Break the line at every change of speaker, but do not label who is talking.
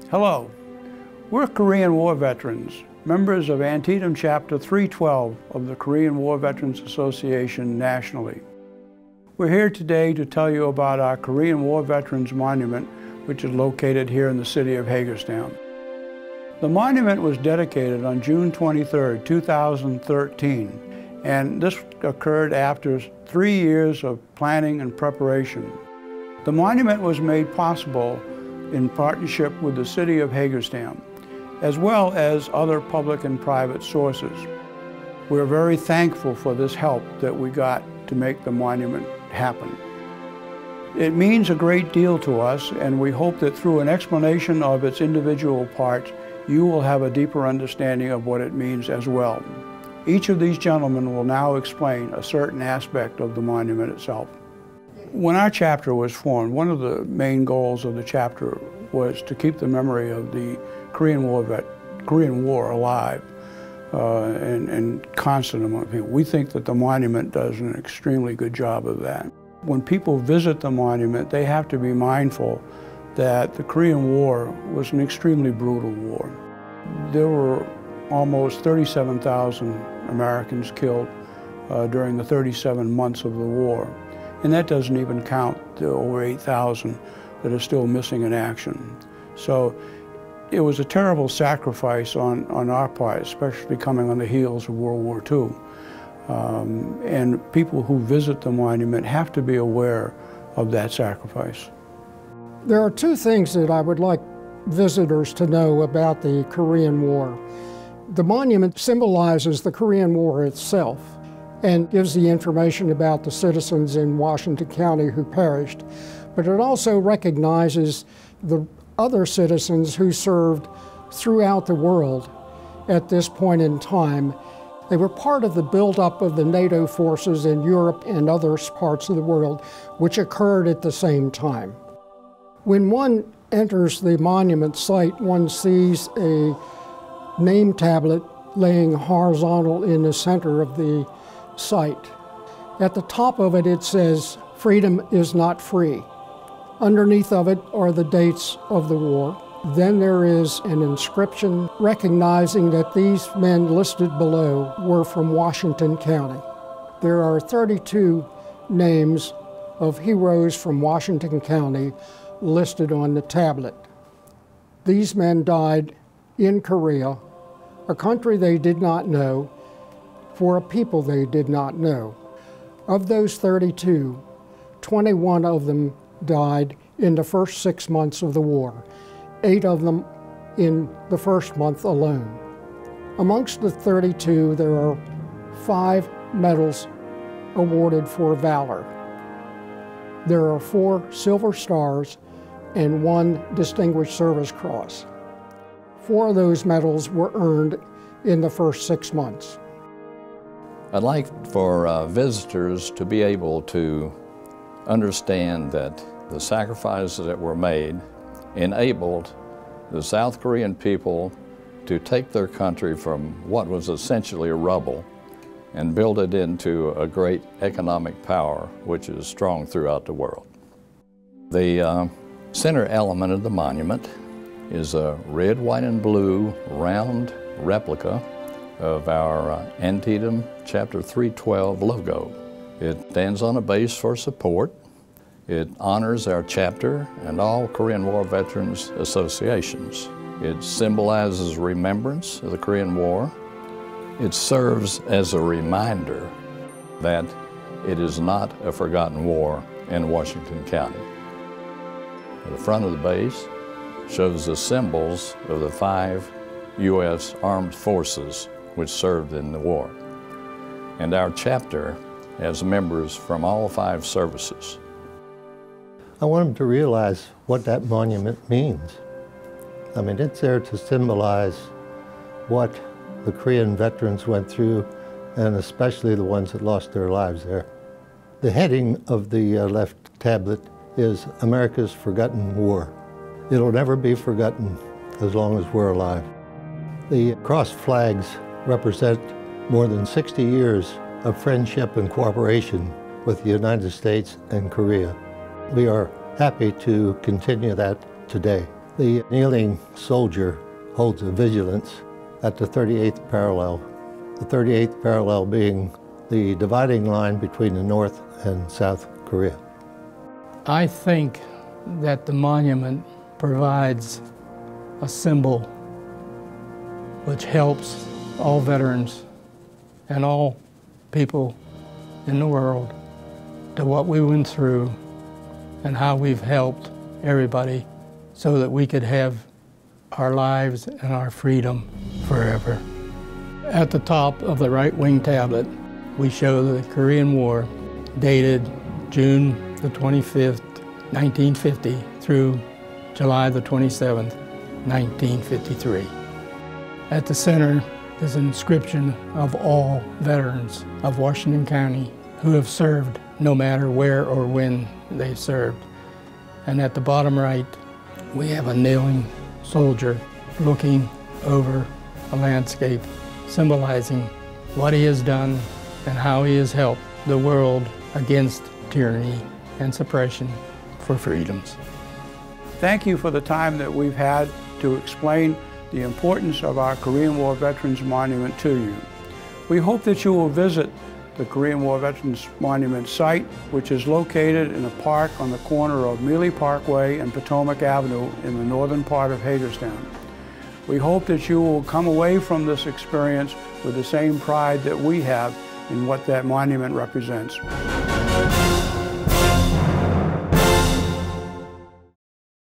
Hello, we're Korean War veterans, members of Antietam Chapter 312 of the Korean War Veterans Association nationally. We're here today to tell you about our Korean War Veterans Monument, which is located here in the city of Hagerstown. The monument was dedicated on June 23, 2013, and this occurred after 3 years of planning and preparation. The monument was made possible in partnership with the city of Hagerstown, as well as other public and private sources. We're very thankful for this help that we got to make the monument happen. It means a great deal to us, and we hope that through an explanation of its individual parts, you will have a deeper understanding of what it means as well. Each of these gentlemen will now explain a certain aspect of the monument itself. When our chapter was formed, one of the main goals of the chapter was to keep the memory of the Korean War alive and constant among people. We think that the monument does an extremely good job of that. When people visit the monument, they have to be mindful that the Korean War was an extremely brutal war. There were almost 37,000 Americans killed during the 37 months of the war. And that doesn't even count the over 8,000 that are still missing in action. So it was a terrible sacrifice on our part, especially coming on the heels of World War II. And people who visit the monument have to be aware of that sacrifice.
There are two things that I would like visitors to know about the Korean War. The monument symbolizes the Korean War itself and gives the information about the citizens in Washington County who perished. But it also recognizes the other citizens who served throughout the world at this point in time. They were part of the buildup of the NATO forces in Europe and other parts of the world, which occurred at the same time. When one enters the monument site, one sees a name tablet laying horizontal in the center of the site. At the top of it, it says, "Freedom is not free." Underneath of it are the dates of the war. Then there is an inscription recognizing that these men listed below were from Washington County. There are 32 names of heroes from Washington County listed on the tablet. These men died in Korea, a country they did not know, for a people they did not know. Of those 32, 21 of them died in the first 6 months of the war, 8 of them in the first month alone. Amongst the 32, there are 5 medals awarded for valor. There are 4 Silver Stars and 1 Distinguished Service Cross. 4 of those medals were earned in the first 6 months.
I'd like for visitors to be able to understand that the sacrifices that were made enabled the South Korean people to take their country from what was essentially a rubble and build it into a great economic power which is strong throughout the world. The center element of the monument is a red, white, and blue round replica of our Antietam Chapter 312 logo. It stands on a base for support. It honors our chapter and all Korean War Veterans Associations. It symbolizes remembrance of the Korean War. It serves as a reminder that it is not a forgotten war in Washington County. The front of the base shows the symbols of the 5 U.S. Armed Forces which served in the war. And our chapter has members from all 5 services.
I want them to realize what that monument means. I mean, it's there to symbolize what the Korean veterans went through, and especially the ones that lost their lives there. The heading of the left tablet is America's Forgotten War. It'll never be forgotten as long as we're alive. The cross flags represent more than 60 years of friendship and cooperation with the United States and Korea. We are happy to continue that today. The kneeling soldier holds a vigilance at the 38th parallel, the 38th parallel being the dividing line between the North and South Korea.
I think that the monument provides a symbol which helps all veterans and all people in the world to what we went through and how we've helped everybody so that we could have our lives and our freedom forever. At the top of the right wing tablet, we show the Korean War dated June the 25th, 1950 through July the 27th, 1953. At the center is an inscription of all veterans of Washington County who have served, no matter where or when they served. And at the bottom right, we have a kneeling soldier looking over a landscape symbolizing what he has done and how he has helped the world against tyranny and suppression for freedoms.
Thank you for the time that we've had to explain the importance of our Korean War Veterans Monument to you. We hope that you will visit the Korean War Veterans Monument site, which is located in a park on the corner of Mealy Parkway and Potomac Avenue in the northern part of Hagerstown. We hope that you will come away from this experience with the same pride that we have in what that monument represents.